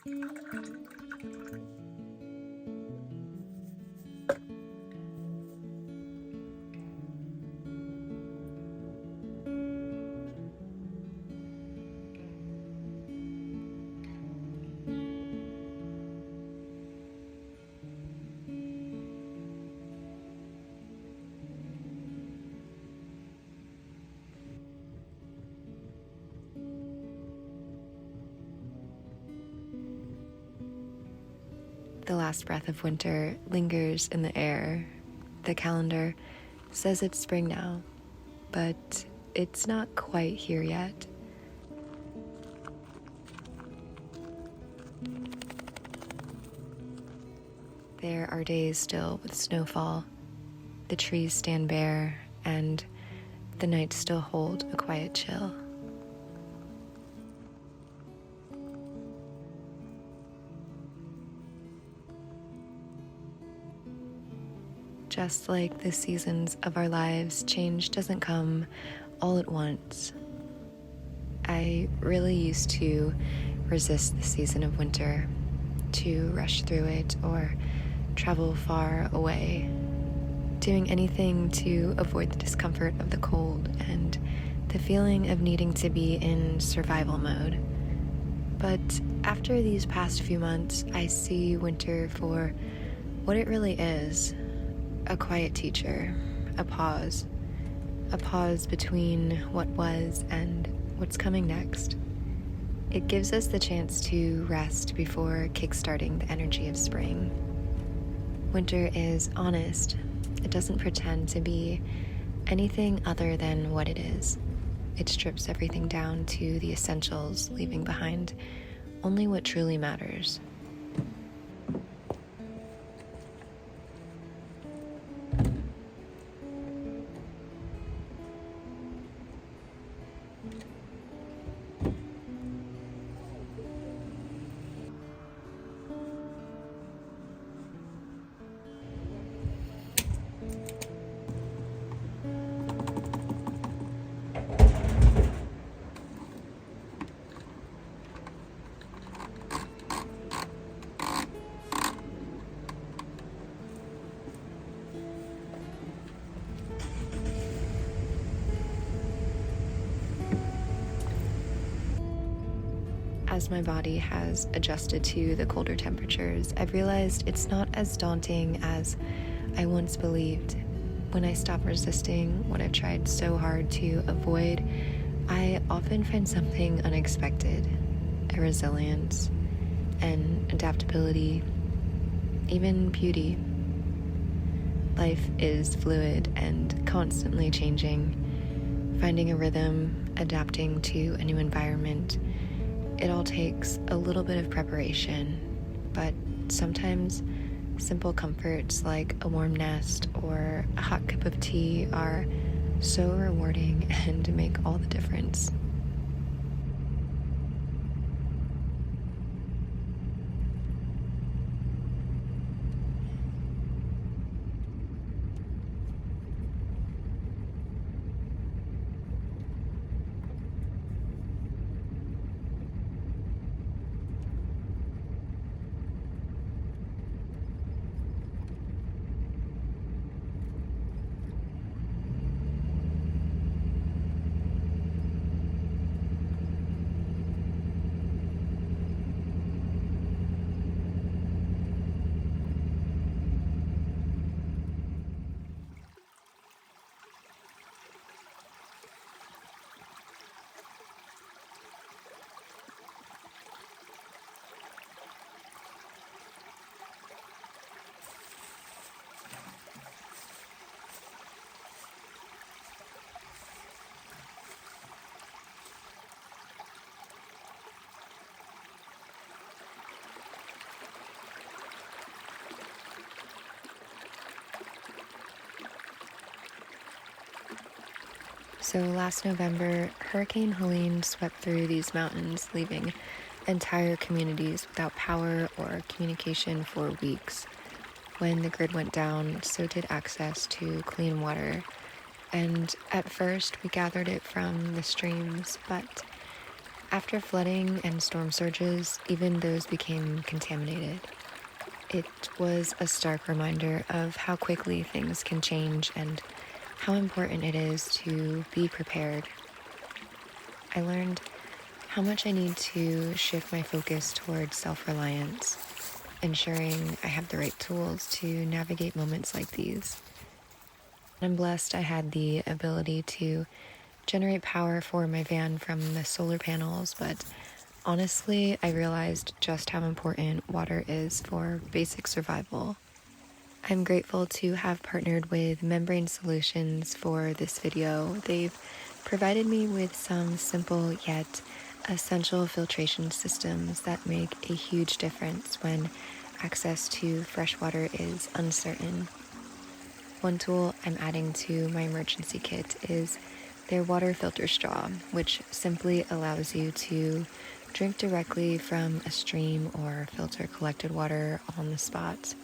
The last breath of winter lingers in the air. The calendar says it's spring now, but it's not quite here yet. There are days still with snowfall. The trees stand bare, and the nights still hold a quiet chill. Just like the seasons of our lives, change doesn't come all at once. I really used to resist the season of winter, to rush through it or travel far away, doing anything to avoid the discomfort of the cold and the feeling of needing to be in survival mode. But after these past few months, I see winter for what it really is: a quiet teacher, a pause between what was and what's coming next. It gives us the chance to rest before kickstarting the energy of spring. Winter is honest. It doesn't pretend to be anything other than what it is. It strips everything down to the essentials, leaving behind only what truly matters. As my body has adjusted to the colder temperatures, I've realized it's not as daunting as I once believed. When I stop resisting what I've tried so hard to avoid, I often find something unexpected: a resilience, an adaptability, even beauty. Life is fluid and constantly changing. Finding a rhythm, adapting to a new environment, it all takes a little bit of preparation, but sometimes simple comforts like a warm nest or a hot cup of tea are so rewarding and make all the difference. So last November, Hurricane Helene swept through these mountains, leaving entire communities without power or communication for weeks. When the grid went down, so did access to clean water. And at first, we gathered it from the streams, but After flooding and storm surges, even those became contaminated. It was a stark reminder of how quickly things can change and how important it is to be prepared. I learned how much I need to shift my focus towards self-reliance, ensuring I have the right tools to navigate moments like these. I'm blessed I had the ability to generate power for my van from the solar panels, but honestly, I realized just how important water is for basic survival. I'm grateful to have partnered with MembraneSolutions for this video. They've provided me with some simple yet essential filtration systems that make a huge difference when access to fresh water is uncertain. One tool I'm adding to my emergency kit is their water filter straw, which simply allows you to drink directly from a stream or filter collected water on the spot,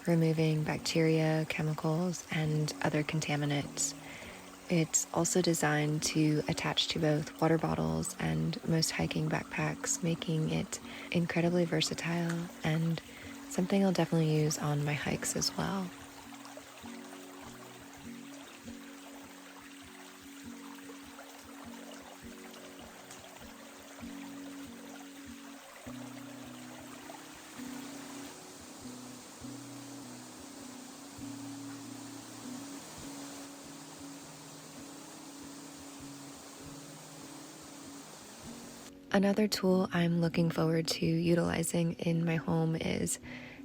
removing bacteria, chemicals, and other contaminants. It's also designed to attach to both water bottles and most hiking backpacks, making it incredibly versatile and something I'll definitely use on my hikes as well. Another tool I'm looking forward to utilizing in my home is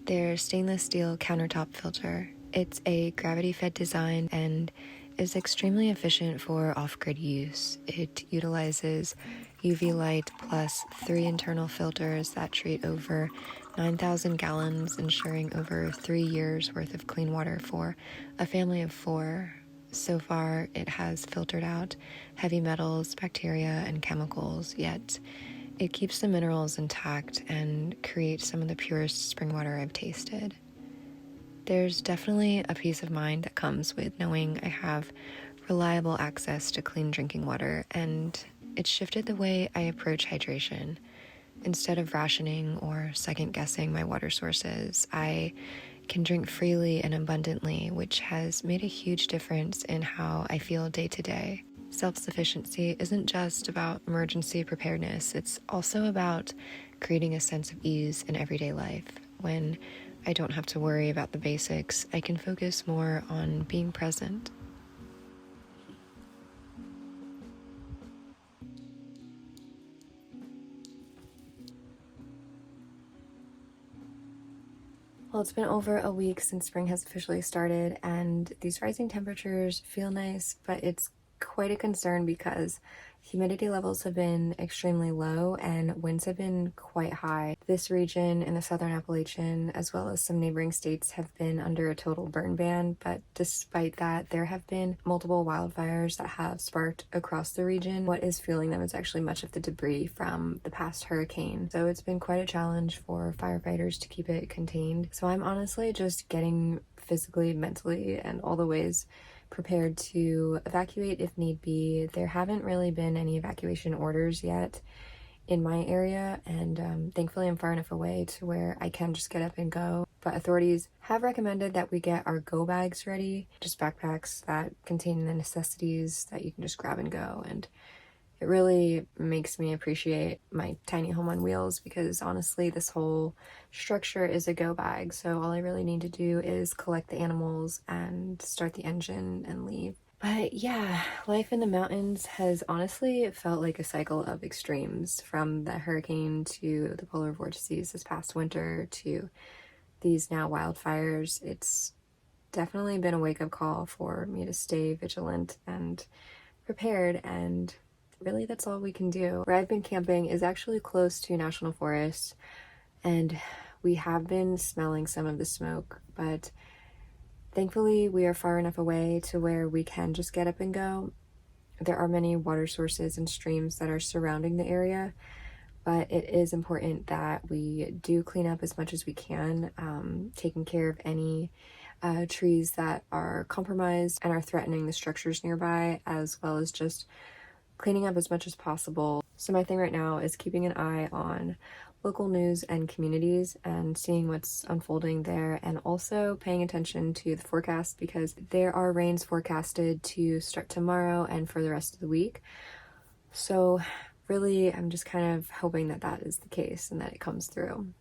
their stainless steel countertop filter. It's a gravity-fed design and is extremely efficient for off-grid use. It utilizes UV light plus 3 internal filters that treat over 9,000 gallons, ensuring over 3 years worth of clean water for a family of 4. So far, it has filtered out heavy metals, bacteria, and chemicals, yet it keeps the minerals intact and creates some of the purest spring water I've tasted. There's definitely a peace of mind that comes with knowing I have reliable access to clean drinking water, and it's shifted the way I approach hydration. Instead of rationing or second-guessing my water sources, I can drink freely and abundantly, which has made a huge difference in how I feel day to day. Self-sufficiency isn't just about emergency preparedness, it's also about creating a sense of ease in everyday life. When I don't have to worry about the basics, I can focus more on being present. Well, it's been over a week since spring has officially started, and these rising temperatures feel nice, but it's quite a concern because humidity levels have been extremely low and winds have been quite high. This region in the southern Appalachian, as well as some neighboring states, have been under a total burn ban, but despite that, there have been multiple wildfires that have sparked across the region. What is fueling them is actually much of the debris from the past hurricane. So it's been quite a challenge for firefighters to keep it contained. So I'm honestly just getting physically, mentally, and all the ways prepared to evacuate if need be. There haven't really been any evacuation orders yet in my area, and thankfully I'm far enough away to where I can just get up and go. But authorities have recommended that we get our go bags ready, just backpacks that contain the necessities that you can just grab and go. And it really makes me appreciate my tiny home on wheels because honestly, this whole structure is a go bag. So all I really need to do is collect the animals and start the engine and leave. But yeah, life in the mountains has honestly felt like a cycle of extremes, from the hurricane to the polar vortices this past winter to these now wildfires. It's definitely been a wake-up call for me to stay vigilant and prepared, and really that's all we can do. Where I've been camping is actually close to national forests, and we have been smelling some of the smoke, but thankfully we are far enough away to where we can just get up and go. There are many water sources and streams that are surrounding the area, but it is important that we do clean up as much as we can, taking care of any trees that are compromised and are threatening the structures nearby, as well as just cleaning up as much as possible. So my thing right now is keeping an eye on local news and communities and seeing what's unfolding there, and also paying attention to the forecast because there are rains forecasted to start tomorrow and for the rest of the week. So really, I'm just kind of hoping that that is the case and that it comes through.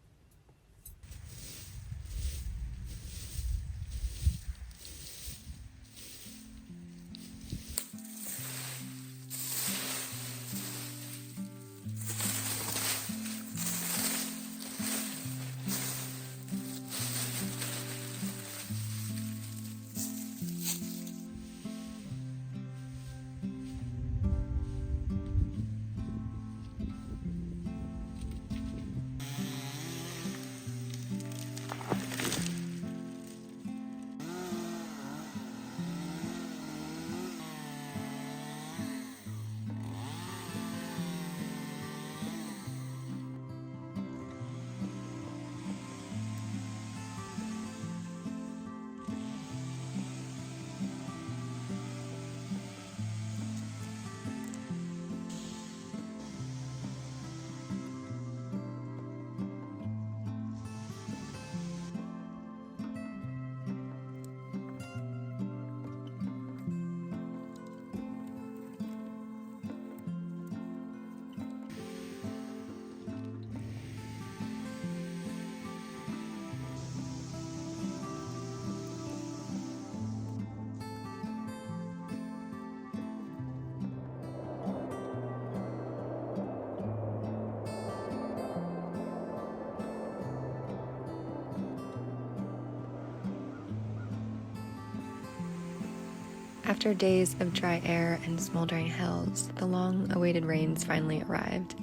After days of dry air and smoldering hills, the long-awaited rains finally arrived.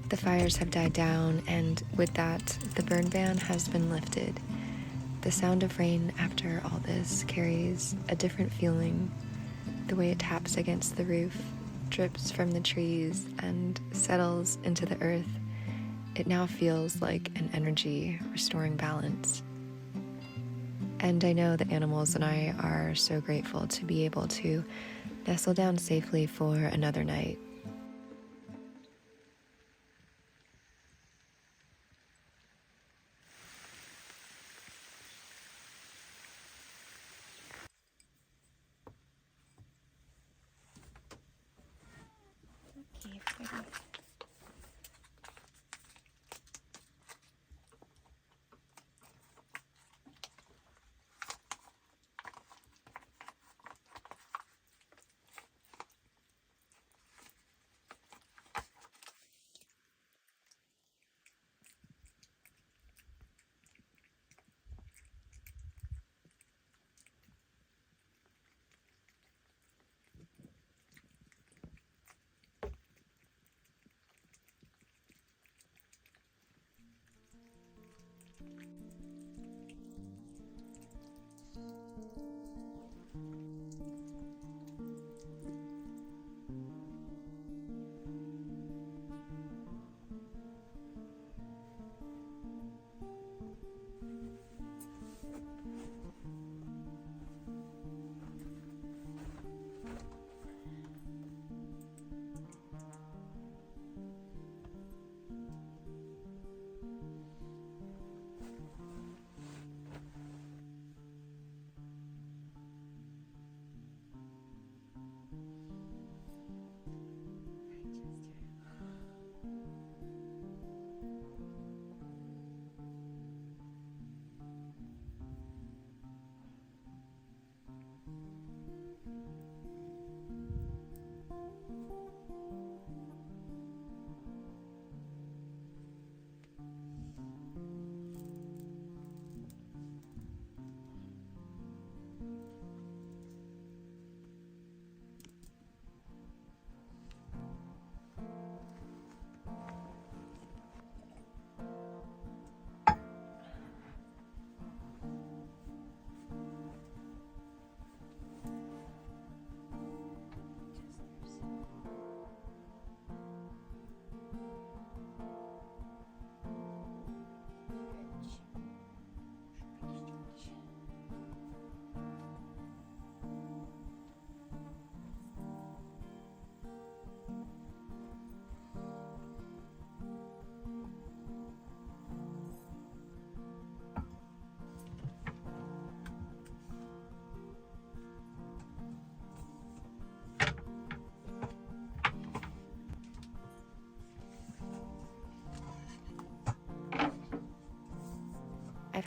The fires have died down, and with that, the burn ban has been lifted. The sound of rain after all this carries a different feeling. The way it taps against the roof, drips from the trees, and settles into the earth. It now feels like an energy restoring balance. And I know the animals and I are so grateful to be able to nestle down safely for another night.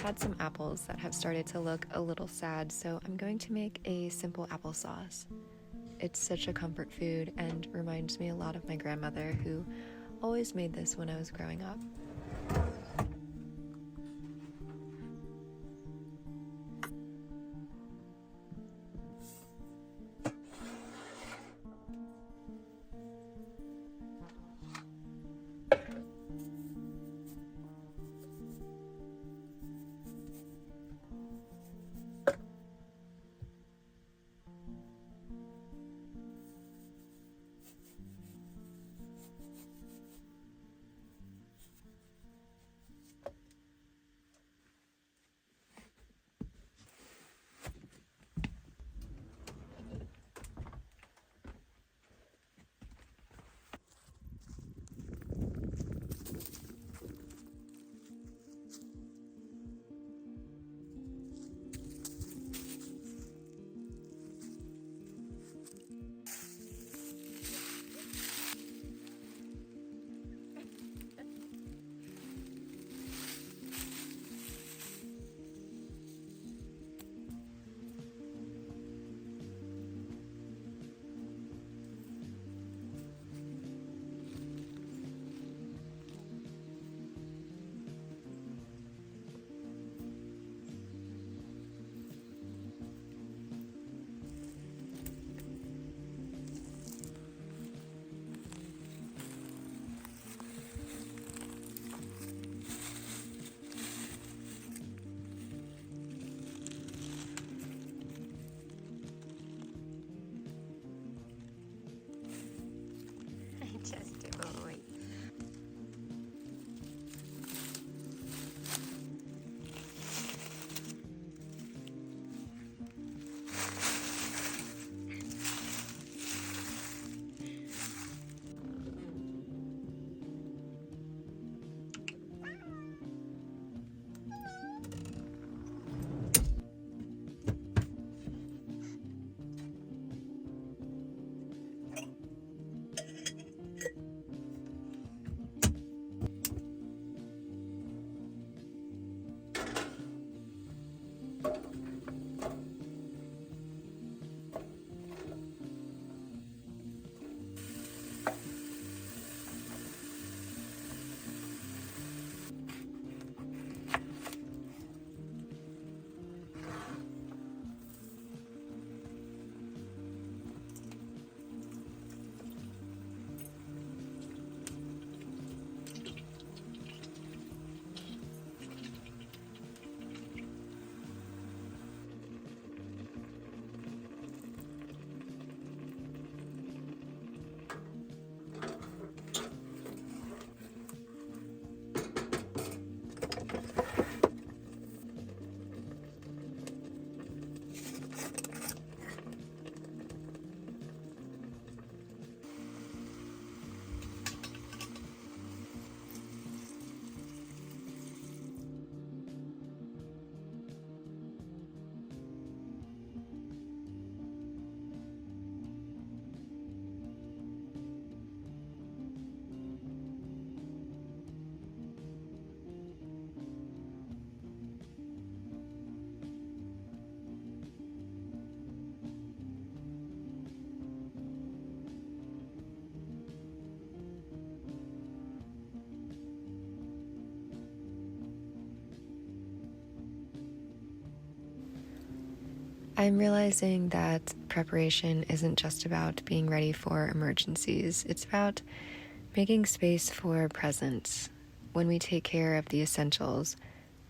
had some apples that have started to look a little sad, so I'm going to make a simple applesauce. It's such a comfort food and reminds me a lot of my grandmother, who always made this when I was growing up. Just do it. I'm realizing that preparation isn't just about being ready for emergencies. It's about making space for presence. When we take care of the essentials,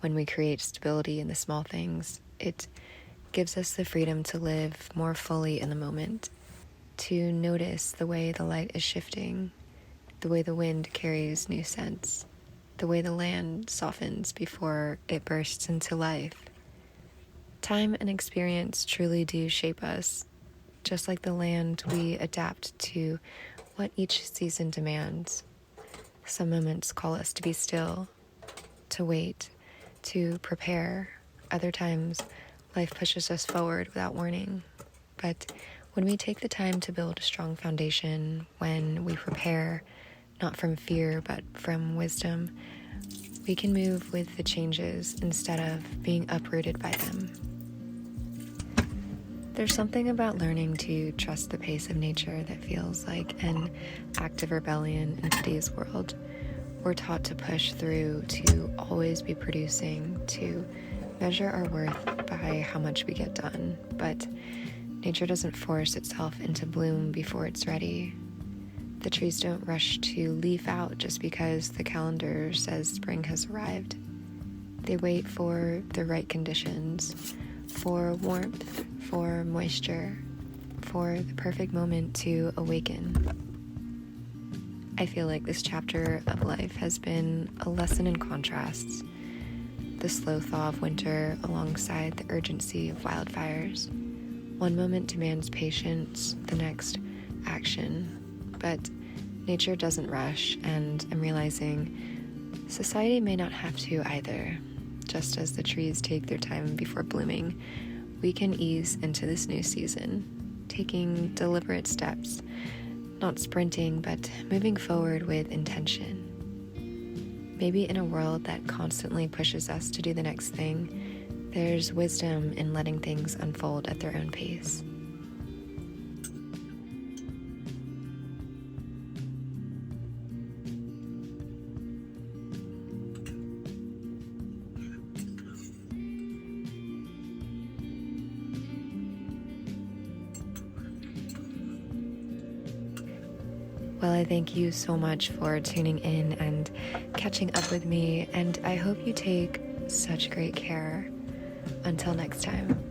when we create stability in the small things, it gives us the freedom to live more fully in the moment, to notice the way the light is shifting, the way the wind carries new scents, the way the land softens before it bursts into life. Time and experience truly do shape us. Just like the land, we adapt to what each season demands. Some moments call us to be still, to wait, to prepare. Other times, life pushes us forward without warning. But when we take the time to build a strong foundation, when we prepare, not from fear, but from wisdom, We can move with the changes instead of being uprooted by them. There's something about learning to trust the pace of nature that feels like an act of rebellion in today's world. We're taught to push through, to always be producing, to measure our worth by how much we get done. But nature doesn't force itself into bloom before it's ready. The trees don't rush to leaf out just because the calendar says spring has arrived. They wait for the right conditions, for warmth, for moisture, for the perfect moment to awaken. I feel like this chapter of life has been a lesson in contrasts. The slow thaw of winter alongside the urgency of wildfires. One moment demands patience, the next action. But nature doesn't rush, and I'm realizing society may not have to either. Just as the trees take their time before blooming, we can ease into this new season, taking deliberate steps, not sprinting, but moving forward with intention. Maybe in a world that constantly pushes us to do the next thing, there's wisdom in letting things unfold at their own pace. Well, I thank you so much for tuning in and catching up with me, and I hope you take such great care. Until next time.